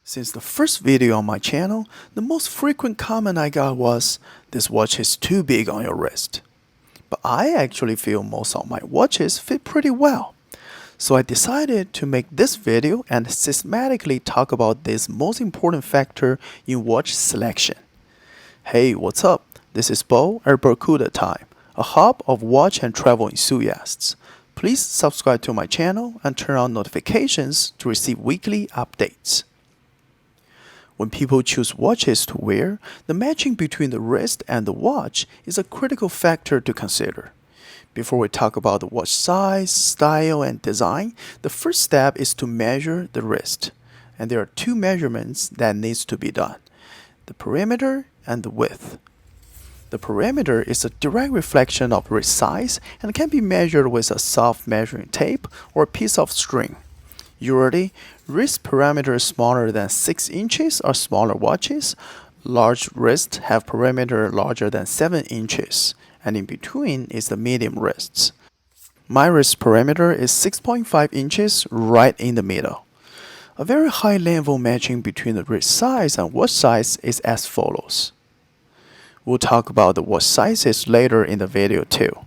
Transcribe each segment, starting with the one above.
Since the first video on my channel, the most frequent comment I got was, "This watch is too big on your wrist." But I actually feel most of my watches fit pretty well. So I decided to make this video and systematically talk about this most important factor in watch selection. Hey, what's up? This is Bo at BarakudaTime, a hub of watch and travel enthusiasts. Please subscribe to my channel and turn on notifications to receive weekly updates. When people choose watches to wear, the matching between the wrist and the watch is a critical factor to consider. Before we talk about the watch size, style, and design, the first step is to measure the wrist. And there are two measurements that needs to be done: the perimeter and the width. The perimeter is a direct reflection of wrist size and can be measured with a soft measuring tape or a piece of string. Usually, wrist perimeters smaller than 6 inches are smaller watches. Large wrists have perimeter larger than 7 inches, and in between is the medium wrists. My wrist perimeter is 6.5 inches, right in the middle. A very high level matching between the wrist size and watch size is as follows. We'll talk about the watch sizes later in the video too.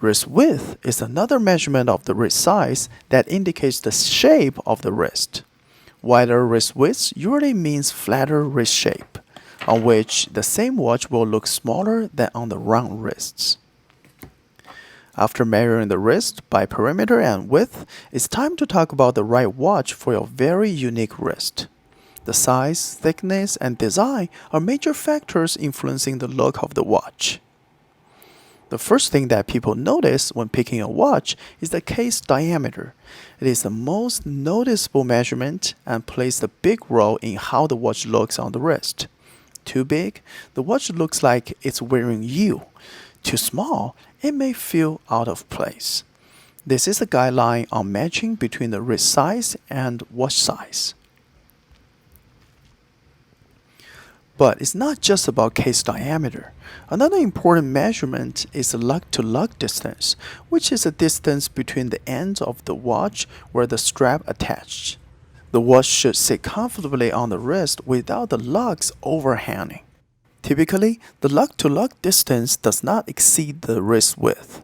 Wrist width is another measurement of the wrist size that indicates the shape of the wrist. Wider wrist width usually means flatter wrist shape, on which the same watch will look smaller than on the round wrists. After measuring the wrist by perimeter and width, it's time to talk about the right watch for your very unique wrist. The size, thickness, and design are major factors influencing the look of the watch. The first thing that people notice when picking a watch is the case diameter. It is the most noticeable measurement and plays a big role in how the watch looks on the wrist. Too big, the watch looks like it's wearing you. Too small, it may feel out of place. This is a guideline on matching between the wrist size and watch size. But it's not just about case diameter. Another important measurement is the lug-to-lug distance, which is the distance between the ends of the watch where the strap attached. The watch should sit comfortably on the wrist without the lugs overhanging. Typically, the lug-to-lug distance does not exceed the wrist width.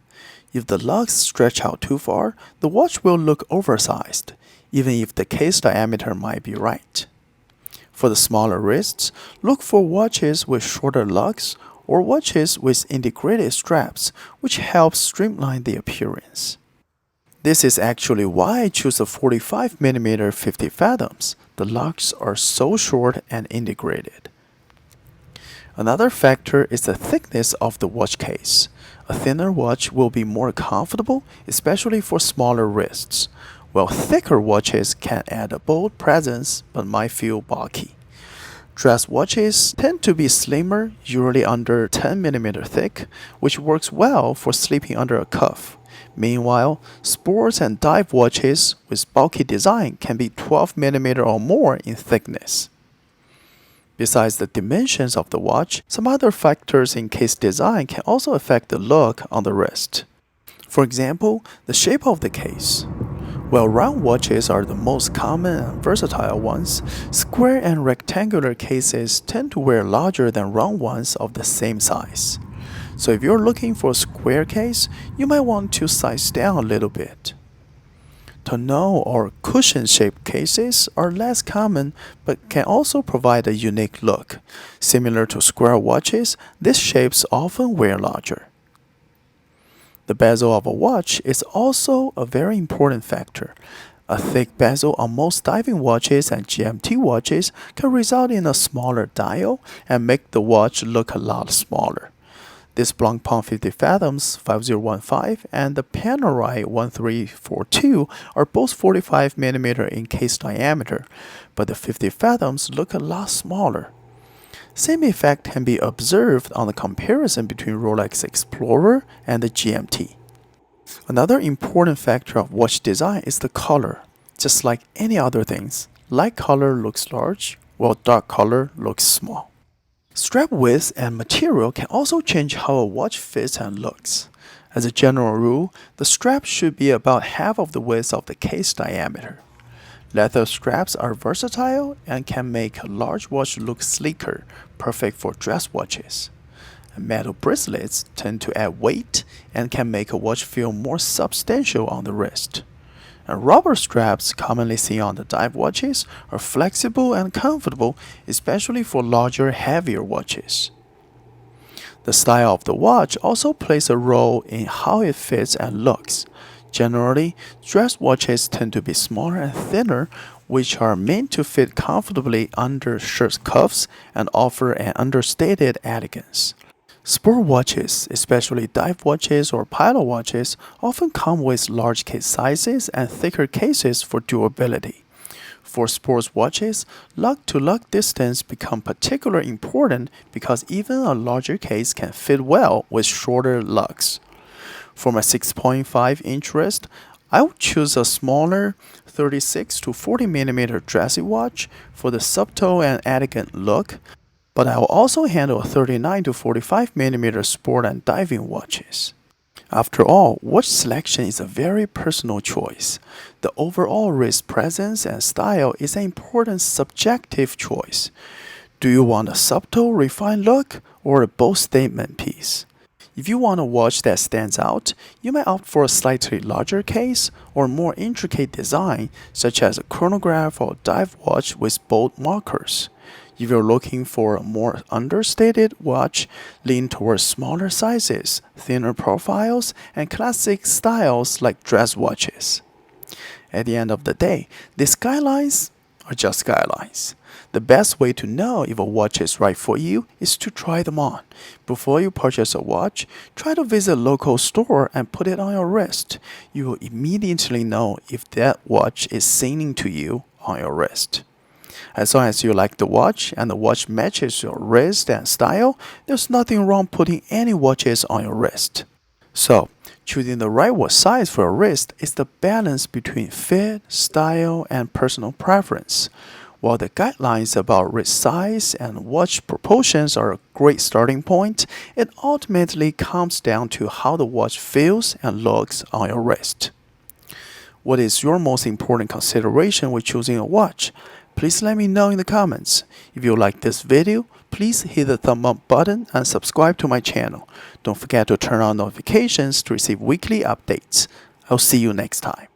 If the lugs stretch out too far, the watch will look oversized, even if the case diameter might be right. For the smaller wrists, look for watches with shorter lugs or watches with integrated straps, which helps streamline the appearance. This is actually why I choose a 45mm 50 fathoms. The lugs are so short and integrated. Another factor is the thickness of the watch case. A thinner watch will be more comfortable, especially for smaller wrists, while thicker watches can add a bold presence but might feel bulky. Dress watches tend to be slimmer, usually under 10mm thick, which works well for sleeping under a cuff. Meanwhile, sports and dive watches with bulky design can be 12mm or more in thickness. Besides the dimensions of the watch, some other factors in case design can also affect the look on the wrist. For example, the shape of the case. While round watches are the most common and versatile ones, square and rectangular cases tend to wear larger than round ones of the same size. So if you're looking for a square case, you might want to size down a little bit. Tonneau or cushion-shaped cases are less common but can also provide a unique look. Similar to square watches, these shapes often wear larger. The bezel of a watch is also a very important factor. A thick bezel on most diving watches and GMT watches can result in a smaller dial and make the watch look a lot smaller. This Blancpain 50 Fathoms 5015 and the Panerai 1342 are both 45mm in case diameter, but the 50 Fathoms look a lot smaller. Same effect can be observed on the comparison between Rolex Explorer and the GMT. Another important factor of watch design is the color. Just like any other things, light color looks large, while dark color looks small. Strap width and material can also change how a watch fits and looks. As a general rule, the strap should be about half of the width of the case diameter. Leather straps are versatile and can make a large watch look sleeker, perfect for dress watches. Metal bracelets tend to add weight and can make a watch feel more substantial on the wrist. And rubber straps, commonly seen on the dive watches, are flexible and comfortable, especially for larger, heavier watches. The style of the watch also plays a role in how it fits and looks. Generally, dress watches tend to be smaller and thinner, which are meant to fit comfortably under shirt cuffs and offer an understated elegance. Sport watches, especially dive watches or pilot watches, often come with large case sizes and thicker cases for durability. For sports watches, lug-to-lug distance become particularly important because even a larger case can fit well with shorter lugs. For my 6.5-inch wrist, I would choose a smaller 36 to 40 mm dressy watch for the subtle and elegant look, but I will also handle 39 to 45 mm sport and diving watches. After all, watch selection is a very personal choice. The overall wrist presence and style is an important subjective choice. Do you want a subtle, refined look or a bold statement piece? If you want a watch that stands out, you may opt for a slightly larger case or more intricate design, such as a chronograph or dive watch with bold markers. If you're looking for a more understated watch, lean towards smaller sizes, thinner profiles, and classic styles like dress watches. At the end of the day, these guidelines are just guidelines. The best way to know if a watch is right for you is to try them on. Before you purchase a watch, try to visit a local store and put it on your wrist. You will immediately know if that watch is singing to you on your wrist. As long as you like the watch and the watch matches your wrist and style, there's nothing wrong putting any watches on your wrist. So, choosing the right watch size for your wrist is the balance between fit, style, and personal preference. While the guidelines about wrist size and watch proportions are a great starting point, it ultimately comes down to how the watch feels and looks on your wrist. What is your most important consideration when choosing a watch? Please let me know in the comments. If you like this video, please hit the thumb up button and subscribe to my channel. Don't forget to turn on notifications to receive weekly updates. I'll see you next time.